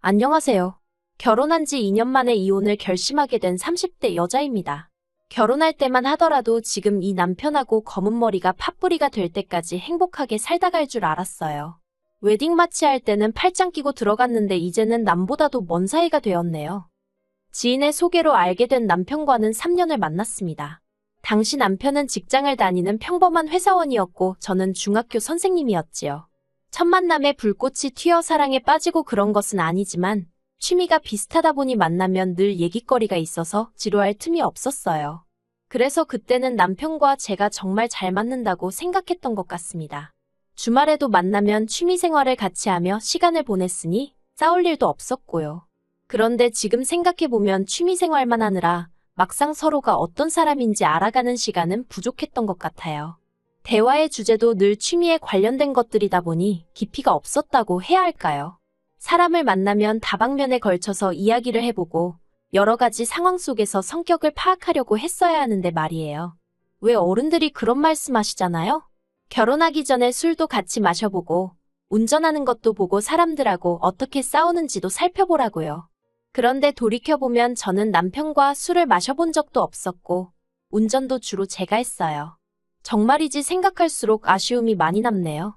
안녕하세요. 결혼한 지 2년 만에 이혼을 결심하게 된 30대 여자입니다. 결혼할 때만 하더라도 지금 이 남편하고 검은 머리가 팥뿌리가 될 때까지 행복하게 살다 갈 줄 알았어요. 웨딩 마치할 때는 팔짱 끼고 들어갔는데 이제는 남보다도 먼 사이가 되었네요. 지인의 소개로 알게 된 남편과는 3년을 만났습니다. 당시 남편은 직장을 다니는 평범한 회사원이었고 저는 중학교 선생님이었지요. 첫 만남에 불꽃이 튀어 사랑에 빠지고 그런 것은 아니지만 취미가 비슷하다 보니 만나면 늘 얘기거리가 있어서 지루할 틈이 없었어요. 그래서 그때는 남편과 제가 정말 잘 맞는다고 생각했던 것 같습니다. 주말에도 만나면 취미 생활을 같이 하며 시간을 보냈으니 싸울 일도 없었고요. 그런데 지금 생각해보면 취미 생활만 하느라 막상 서로가 어떤 사람인지 알아가는 시간은 부족했던 것 같아요. 대화의 주제도 늘 취미에 관련된 것들이다 보니 깊이가 없었다고 해야 할까요? 사람을 만나면 다방면에 걸쳐서 이야기를 해보고 여러 가지 상황 속에서 성격을 파악하려고 했어야 하는데 말이에요. 왜 어른들이 그런 말씀하시잖아요? 결혼하기 전에 술도 같이 마셔보고 운전하는 것도 보고 사람들하고 어떻게 싸우는지도 살펴보라고요. 그런데 돌이켜보면 저는 남편과 술을 마셔본 적도 없었고 운전도 주로 제가 했어요. 정말이지 생각할수록 아쉬움이 많이 남네요.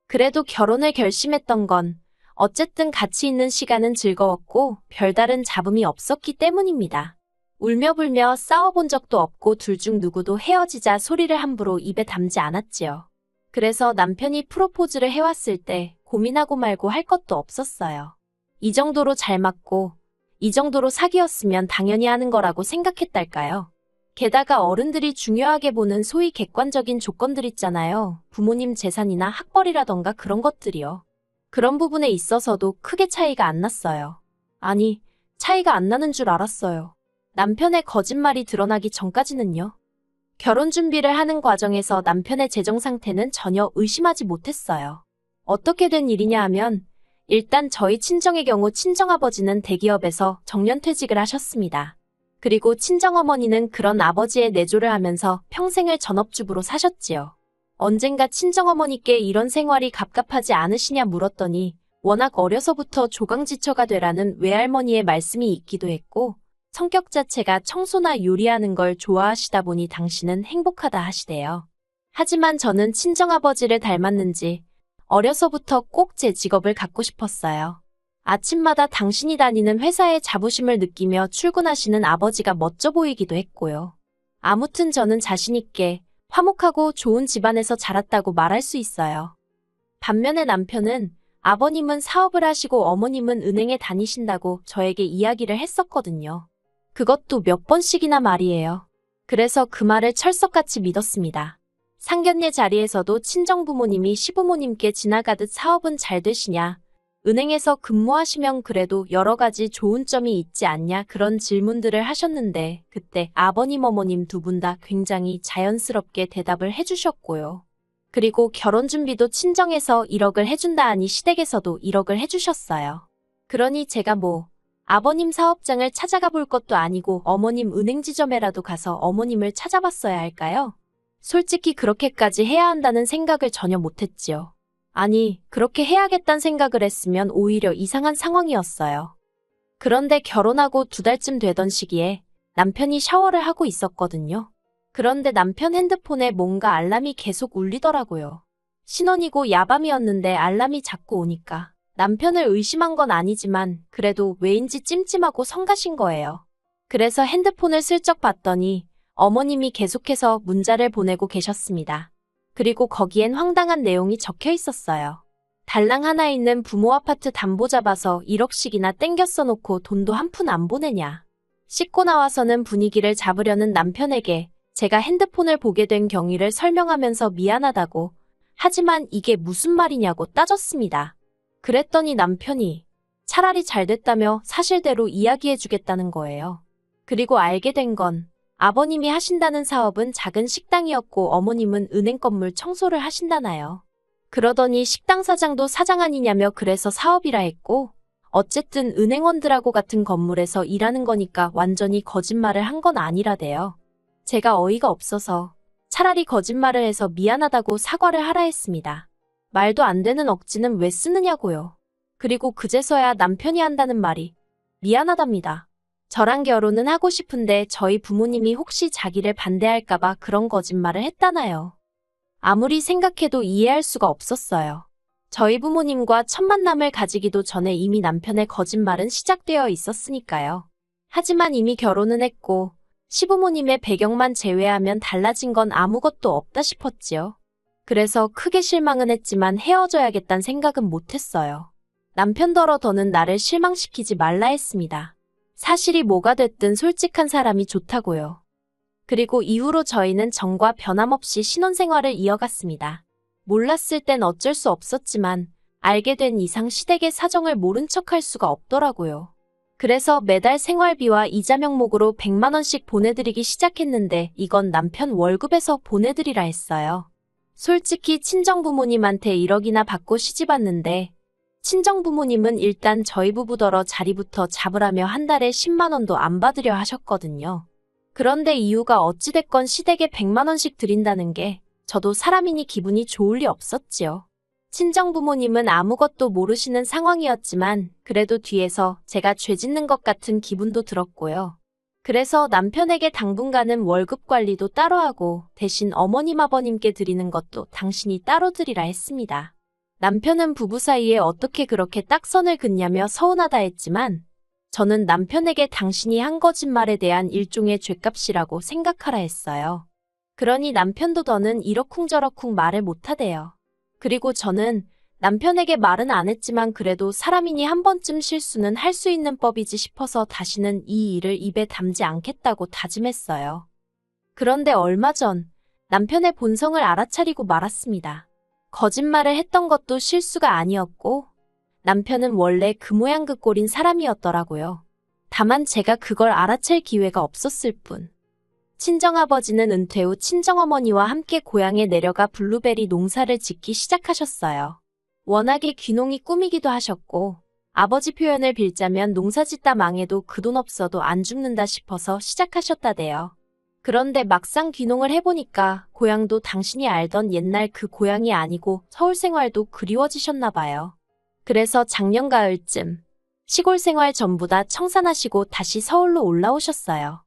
그래도 결혼을 결심했던 건 어쨌든 같이 있는 시간은 즐거웠고 별다른 잡음이 없었기 때문입니다. 울며불며 싸워본 적도 없고 둘 중 누구도 헤어지자 소리를 함부로 입에 담지 않았지요. 그래서 남편이 프로포즈를 해왔을 때 고민하고 말고 할 것도 없었어요. 이 정도로 잘 맞고 이 정도로 사귀었으면 당연히 하는 거라고 생각했달까요? 게다가 어른들이 중요하게 보는 소위 객관적인 조건들 있잖아요. 부모님 재산이나 학벌이라던가 그런 것들이요. 그런 부분에 있어서도 크게 차이가 안 났어요. 아니, 차이가 안 나는 줄 알았어요. 남편의 거짓말이 드러나기 전까지는요. 결혼 준비를 하는 과정에서 남편의 재정 상태는 전혀 의심하지 못했어요. 어떻게 된 일이냐 하면 일단 저희 친정의 경우 친정아버지는 대기업에서 정년퇴직을 하셨습니다. 그리고 친정어머니는 그런 아버지의 내조를 하면서 평생을 전업주부로 사셨지요. 언젠가 친정어머니께 이런 생활이 갑갑하지 않으시냐 물었더니 워낙 어려서부터 조강지처가 되라는 외할머니의 말씀이 있기도 했고 성격 자체가 청소나 요리하는 걸 좋아하시다 보니 당신은 행복하다 하시대요. 하지만 저는 친정아버지를 닮았는지 어려서부터 꼭 제 직업을 갖고 싶었어요. 아침마다 당신이 다니는 회사의 자부심을 느끼며 출근하시는 아버지가 멋져 보이기도 했고요. 아무튼 저는 자신있게 화목하고 좋은 집안에서 자랐다고 말할 수 있어요. 반면에 남편은 아버님은 사업을 하시고 어머님은 은행에 다니신다고 저에게 이야기를 했었거든요. 그것도 몇 번씩이나 말이에요. 그래서 그 말을 철석같이 믿었습니다. 상견례 자리에서도 친정부모님이 시부모님께 지나가듯 사업은 잘 되시냐, 은행에서 근무하시면 그래도 여러 가지 좋은 점이 있지 않냐 그런 질문들을 하셨는데 그때 아버님 어머님 두 분 다 굉장히 자연스럽게 대답을 해주셨고요. 그리고 결혼 준비도 친정에서 1억을 해준다 하니 시댁에서도 1억을 해주셨어요. 그러니 제가 아버님 사업장을 찾아가 볼 것도 아니고 어머님 은행 지점에라도 가서 어머님을 찾아봤어야 할까요? 솔직히 그렇게까지 해야 한다는 생각을 전혀 못했지요. 아니, 그렇게 해야겠다는 생각을 했으면 오히려 이상한 상황이었어요. 그런데 결혼하고 2달쯤 되던 시기에 남편이 샤워를 하고 있었거든요. 그런데 남편 핸드폰에 뭔가 알람이 계속 울리더라고요. 신혼이고 야밤이었는데 알람이 자꾸 오니까 남편을 의심한 건 아니지만 그래도 왜인지 찜찜하고 성가신 거예요. 그래서 핸드폰을 슬쩍 봤더니 어머님이 계속해서 문자를 보내고 계셨습니다. 그리고 거기엔 황당한 내용이 적혀 있었어요. 달랑 하나 있는 부모 아파트 담보 잡아서 1억씩이나 땡겨 써놓고 돈도 한 푼 안 보내냐. 씻고 나와서는 분위기를 잡으려는 남편에게 제가 핸드폰을 보게 된 경위를 설명하면서 미안하다고 하지만 이게 무슨 말이냐고 따졌습니다. 그랬더니 남편이 차라리 잘 됐다며 사실대로 이야기해주겠다는 거예요. 그리고 알게 된 건 아버님이 하신다는 사업은 작은 식당이었고 어머님은 은행 건물 청소를 하신다나요. 그러더니 식당 사장도 사장 아니냐며 그래서 사업이라 했고 어쨌든 은행원들하고 같은 건물에서 일하는 거니까 완전히 거짓말을 한 건 아니라대요. 제가 어이가 없어서 차라리 거짓말을 해서 미안하다고 사과를 하라 했습니다. 말도 안 되는 억지는 왜 쓰느냐고요. 그리고 그제서야 남편이 한다는 말이 미안하답니다. 저랑 결혼은 하고 싶은데 저희 부모님이 혹시 자기를 반대할까봐 그런 거짓말을 했다나요. 아무리 생각해도 이해할 수가 없었어요. 저희 부모님과 첫 만남을 가지기도 전에 이미 남편의 거짓말은 시작되어 있었으니까요. 하지만 이미 결혼은 했고 시부모님의 배경만 제외하면 달라진 건 아무것도 없다 싶었지요. 그래서 크게 실망은 했지만 헤어져야겠다는 생각은 못했어요. 남편더러 더는 나를 실망시키지 말라 했습니다. 사실이 뭐가 됐든 솔직한 사람이 좋다고요. 그리고 이후로 저희는 전과 변함없이 신혼생활을 이어갔습니다. 몰랐을 땐 어쩔 수 없었지만 알게 된 이상 시댁의 사정을 모른 척할 수가 없더라고요. 그래서 매달 생활비와 이자 명목으로 100만 원씩 보내드리기 시작했는데 이건 남편 월급에서 보내드리라 했어요. 솔직히 친정부모님한테 1억이나 받고 시집왔는데 친정부모님은 일단 저희 부부더러 자리부터 잡으라며 한 달에 10만 원도 안 받으려 하셨거든요. 그런데 이유가 어찌됐건 시댁에 100만 원씩 드린다는 게 저도 사람이니 기분이 좋을 리 없었지요. 친정부모님은 아무것도 모르시는 상황이었지만 그래도 뒤에서 제가 죄 짓는 것 같은 기분도 들었고요. 그래서 남편에게 당분간은 월급 관리도 따로 하고 대신 어머님 아버님께 드리는 것도 당신이 따로 드리라 했습니다. 남편은 부부 사이에 어떻게 그렇게 딱 선을 긋냐며 서운하다 했지만 저는 남편에게 당신이 한 거짓말에 대한 일종의 죗값이라고 생각하라 했어요. 그러니 남편도 더는 이러쿵저러쿵 말을 못하대요. 그리고 저는 남편에게 말은 안 했지만 그래도 사람이니 한 번쯤 실수는 할 수 있는 법이지 싶어서 다시는 이 일을 입에 담지 않겠다고 다짐했어요. 그런데 얼마 전 남편의 본성을 알아차리고 말았습니다. 거짓말을 했던 것도 실수가 아니었고 남편은 원래 그 모양 그 꼴인 사람이었더라고요. 다만 제가 그걸 알아챌 기회가 없었을 뿐. 친정아버지는 은퇴 후 친정어머니와 함께 고향에 내려가 블루베리 농사를 짓기 시작하셨어요. 워낙에 귀농이 꿈이기도 하셨고 아버지 표현을 빌자면 농사 짓다 망해도 그 돈 없어도 안 죽는다 싶어서 시작하셨다대요. 그런데 막상 귀농을 해보니까 고향도 당신이 알던 옛날 그 고향이 아니고 서울 생활도 그리워지셨나 봐요. 그래서 작년 가을쯤 시골 생활 전부 다 청산하시고 다시 서울로 올라오셨어요.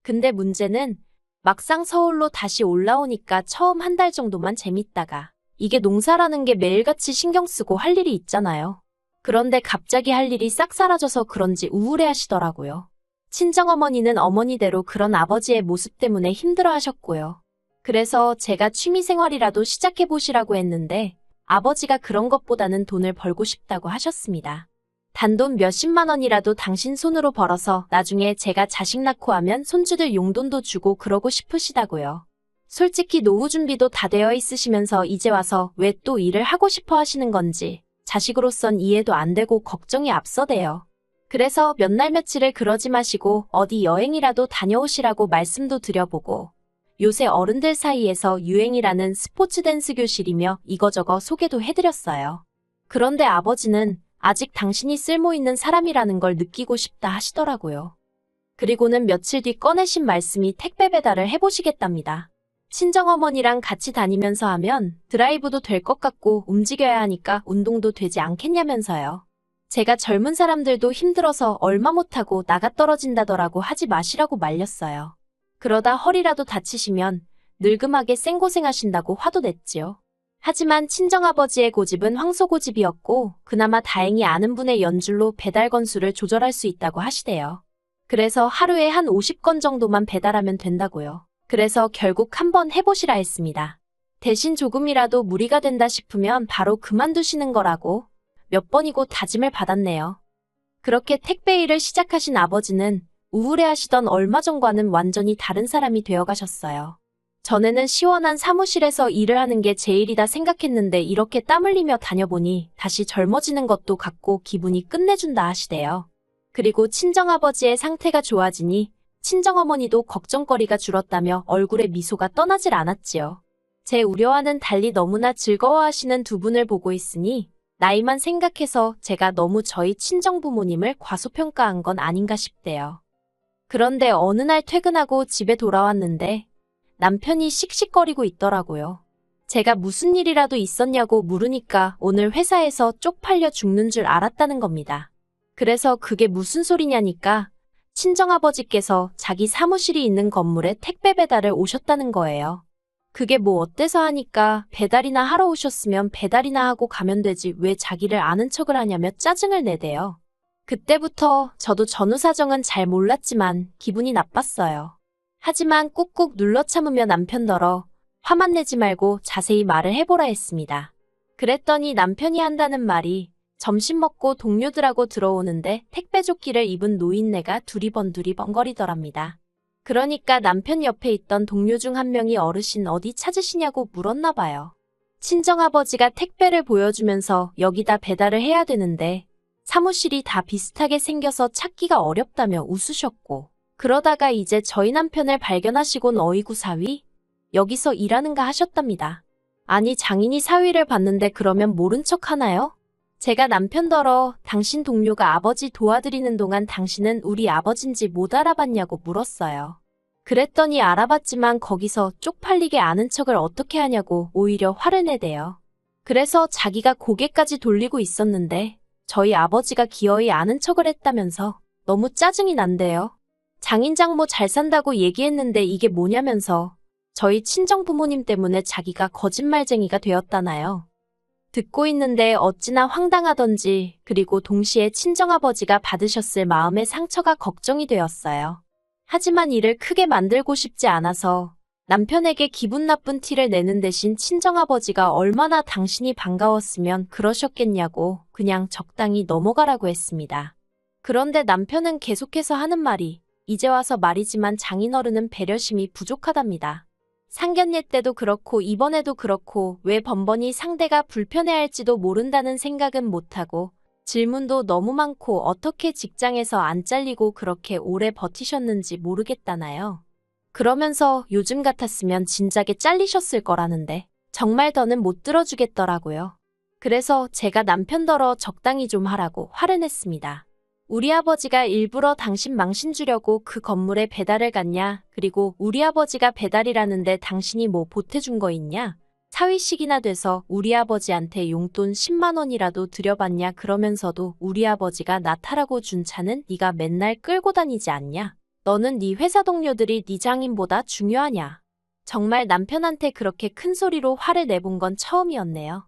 근데 문제는 막상 서울로 다시 올라오니까 처음 한 달 정도만 재밌다가 이게 농사라는 게 매일같이 신경 쓰고 할 일이 있잖아요. 그런데 갑자기 할 일이 싹 사라져서 그런지 우울해 하시더라고요. 친정어머니는 어머니대로 그런 아버지의 모습 때문에 힘들어 하셨고요. 그래서 제가 취미생활이라도 시작해보시라고 했는데 아버지가 그런 것보다는 돈을 벌고 싶다고 하셨습니다. 단돈 몇십만 원이라도 당신 손으로 벌어서 나중에 제가 자식 낳고 하면 손주들 용돈도 주고 그러고 싶으시다고요. 솔직히 노후 준비도 다 되어 있으시면서 이제 와서 왜 또 일을 하고 싶어 하시는 건지 자식으로선 이해도 안 되고 걱정이 앞서대요. 그래서 몇 날 며칠을 그러지 마시고 어디 여행이라도 다녀오시라고 말씀도 드려보고 요새 어른들 사이에서 유행이라는 스포츠 댄스 교실이며 이거저거 소개도 해드렸어요. 그런데 아버지는 아직 당신이 쓸모있는 사람이라는 걸 느끼고 싶다 하시더라고요. 그리고는 며칠 뒤 꺼내신 말씀이 택배 배달을 해보시겠답니다. 친정어머니랑 같이 다니면서 하면 드라이브도 될 것 같고 움직여야 하니까 운동도 되지 않겠냐면서요. 제가 젊은 사람들도 힘들어서 얼마 못하고 나가떨어진다더라고 하지 마시라고 말렸어요. 그러다 허리라도 다치시면 늙음하게 생고생하신다고 화도 냈지요. 하지만 친정아버지의 고집은 황소고집이었고 그나마 다행히 아는 분의 연줄로 배달 건수를 조절할 수 있다고 하시대요. 그래서 하루에 한 50건 정도만 배달하면 된다고요. 그래서 결국 한번 해보시라 했습니다. 대신 조금이라도 무리가 된다 싶으면 바로 그만두시는 거라고 몇 번이고 다짐을 받았네요. 그렇게 택배 일을 시작하신 아버지는 우울해하시던 얼마 전과는 완전히 다른 사람이 되어가셨어요. 전에는 시원한 사무실에서 일을 하는 게 제일이다 생각했는데 이렇게 땀 흘리며 다녀보니 다시 젊어지는 것도 같고 기분이 끝내준다 하시대요. 그리고 친정아버지의 상태가 좋아지니 친정어머니도 걱정거리가 줄었다며 얼굴에 미소가 떠나질 않았지요. 제 우려와는 달리 너무나 즐거워하시는 두 분을 보고 있으니 나이만 생각해서 제가 너무 저희 친정부모님을 과소평가한 건 아닌가 싶대요. 그런데 어느 날 퇴근하고 집에 돌아왔는데 남편이 씩씩거리고 있더라고요. 제가 무슨 일이라도 있었냐고 물으니까 오늘 회사에서 쪽팔려 죽는 줄 알았다는 겁니다. 그래서 그게 무슨 소리냐니까 친정아버지께서 자기 사무실이 있는 건물에 택배 배달을 오셨다는 거예요. 그게 뭐 어때서 하니까 배달이나 하러 오셨으면 배달이나 하고 가면 되지 왜 자기를 아는 척을 하냐며 짜증을 내대요. 그때부터 저도 전후 사정은 잘 몰랐지만 기분이 나빴어요. 하지만 꾹꾹 눌러 참으며 남편더러 화만 내지 말고 자세히 말을 해보라 했습니다. 그랬더니 남편이 한다는 말이 점심 먹고 동료들하고 들어오는데 택배 조끼를 입은 노인네가 두리번거리더랍니다. 그러니까 남편 옆에 있던 동료 중 한 명이 어르신 어디 찾으시냐고 물었나 봐요. 친정아버지가 택배를 보여주면서 여기다 배달을 해야 되는데 사무실이 다 비슷하게 생겨서 찾기가 어렵다며 웃으셨고 그러다가 이제 저희 남편을 발견하시곤 어이구 사위? 여기서 일하는가 하셨답니다. 아니 장인이 사위를 봤는데 그러면 모른 척 하나요? 제가 남편더러 당신 동료가 아버지 도와드리는 동안 당신은 우리 아버진지 못 알아봤냐고 물었어요. 그랬더니 알아봤지만 거기서 쪽팔리게 아는 척을 어떻게 하냐고 오히려 화를 내대요. 그래서 자기가 고개까지 돌리고 있었는데 저희 아버지가 기어이 아는 척을 했다면서 너무 짜증이 난대요. 장인장모 잘 산다고 얘기했는데 이게 뭐냐면서 저희 친정부모님 때문에 자기가 거짓말쟁이가 되었다나요. 듣고 있는데 어찌나 황당하던지 그리고 동시에 친정아버지가 받으셨을 마음의 상처가 걱정이 되었어요. 하지만 이를 크게 만들고 싶지 않아서 남편에게 기분 나쁜 티를 내는 대신 친정아버지가 얼마나 당신이 반가웠으면 그러셨겠냐고 그냥 적당히 넘어가라고 했습니다. 그런데 남편은 계속해서 하는 말이 이제 와서 말이지만 장인어른은 배려심이 부족하답니다. 상견례 때도 그렇고 이번에도 그렇고 왜 번번이 상대가 불편해할지도 모른다는 생각은 못하고 질문도 너무 많고 어떻게 직장에서 안 잘리고 그렇게 오래 버티셨는지 모르겠다나요. 그러면서 요즘 같았으면 진작에 잘리셨을 거라는데 정말 더는 못 들어주겠더라고요. 그래서 제가 남편더러 적당히 좀 하라고 화를 냈습니다. 우리 아버지가 일부러 당신 망신 주려고 그 건물에 배달을 갔냐? 그리고 우리 아버지가 배달이라는데 당신이 뭐 보태준 거 있냐? 사위씩이나 돼서 우리 아버지한테 용돈 10만 원이라도 드려봤냐? 그러면서도 우리 아버지가 나 타라고 준 차는 네가 맨날 끌고 다니지 않냐? 너는 네 회사 동료들이 네 장인보다 중요하냐? 정말 남편한테 그렇게 큰 소리로 화를 내본 건 처음이었네요.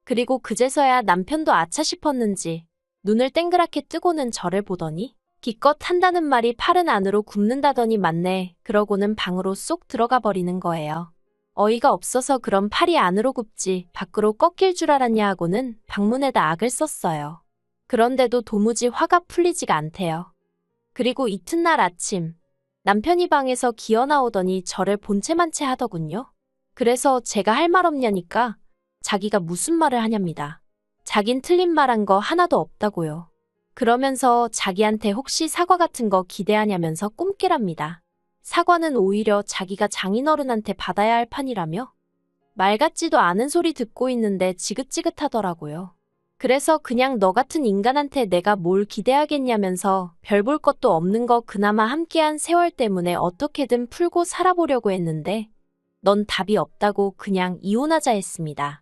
그리고 그제서야 남편도 아차 싶었는지 눈을 땡그랗게 뜨고는 저를 보더니 기껏 한다는 말이 팔은 안으로 굽는다더니 맞네. 그러고는 방으로 쏙 들어가 버리는 거예요. 어이가 없어서 그럼 팔이 안으로 굽지 밖으로 꺾일 줄 알았냐 하고는 방문에다 악을 썼어요. 그런데도 도무지 화가 풀리지가 않대요. 그리고 이튿날 아침 남편이 방에서 기어 나오더니 저를 본체만체 하더군요. 그래서 제가 할 말 없냐니까 자기가 무슨 말을 하냐입니다. 자긴 틀린 말한 거 하나도 없다고요. 그러면서 자기한테 혹시 사과 같은 거 기대하냐면서 꿈깨랍니다. 사과는 오히려 자기가 장인어른한테 받아야 할 판이라며? 말 같지도 않은 소리 듣고 있는데 지긋지긋하더라고요. 그래서 그냥 너 같은 인간한테 내가 뭘 기대하겠냐면서 별 볼 것도 없는 거 그나마 함께한 세월 때문에 어떻게든 풀고 살아보려고 했는데 넌 답이 없다고 그냥 이혼하자 했습니다.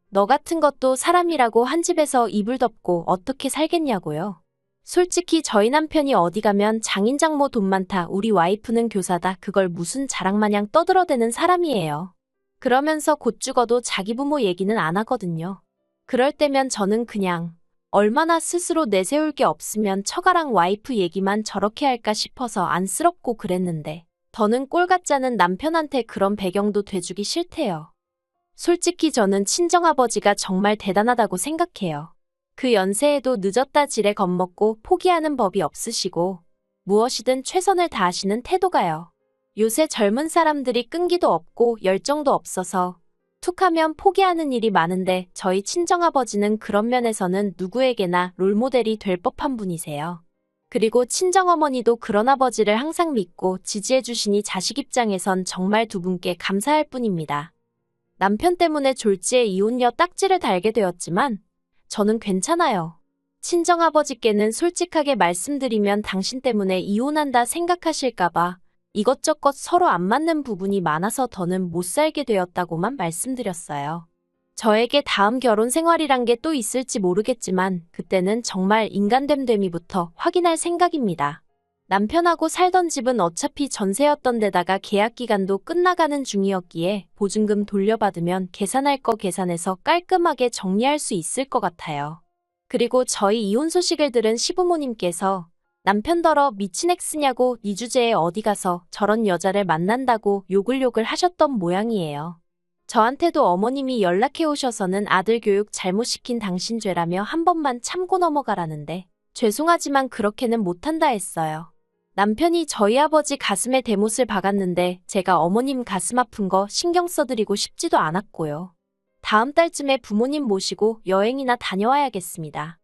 너 같은 것도 사람이라고 한 집에서 이불 덮고 어떻게 살겠냐고요. 솔직히 저희 남편이 어디 가면 장인장모 돈 많다, 우리 와이프는 교사다, 그걸 무슨 자랑마냥 떠들어대는 사람이에요. 그러면서 곧 죽어도 자기 부모 얘기는 안 하거든요. 그럴 때면 저는 그냥 얼마나 스스로 내세울 게 없으면 처가랑 와이프 얘기만 저렇게 할까 싶어서 안쓰럽고 그랬는데 더는 꼴 같지 않은 남편한테 그런 배경도 돼주기 싫대요. 솔직히 저는 친정아버지가 정말 대단하다고 생각해요. 그 연세에도 늦었다 지레 겁먹고 포기하는 법이 없으시고 무엇이든 최선을 다하시는 태도가요. 요새 젊은 사람들이 끈기도 없고 열정도 없어서 툭하면 포기하는 일이 많은데 저희 친정아버지는 그런 면에서는 누구에게나 롤모델이 될 법한 분이세요. 그리고 친정어머니도 그런 아버지를 항상 믿고 지지해 주시니 자식 입장에선 정말 두 분께 감사할 뿐입니다. 남편 때문에 졸지에 이혼녀 딱지를 달게 되었지만 저는 괜찮아요. 친정아버지께는 솔직하게 말씀드리면 당신 때문에 이혼한다 생각하실까봐 이것저것 서로 안 맞는 부분이 많아서 더는 못 살게 되었다고만 말씀드렸어요. 저에게 다음 결혼 생활이란 게 또 있을지 모르겠지만 그때는 정말 인간됨됨이부터 확인할 생각입니다. 남편하고 살던 집은 어차피 전세였던 데다가 계약 기간도 끝나가는 중이었기에 보증금 돌려받으면 계산할 거 계산해서 깔끔하게 정리할 수 있을 것 같아요. 그리고 저희 이혼 소식을 들은 시부모님께서 남편더러 미친 엑스냐고 이 주제에 어디 가서 저런 여자를 만난다고 욕을 하셨던 모양이에요. 저한테도 어머님이 연락해 오셔서는 아들 교육 잘못시킨 당신 죄라며 한 번만 참고 넘어가라는데 죄송하지만 그렇게는 못한다 했어요. 남편이 저희 아버지 가슴에 대못을 박았는데 제가 어머님 가슴 아픈 거 신경 써드리고 싶지도 않았고요. 다음 달쯤에 부모님 모시고 여행이나 다녀와야겠습니다.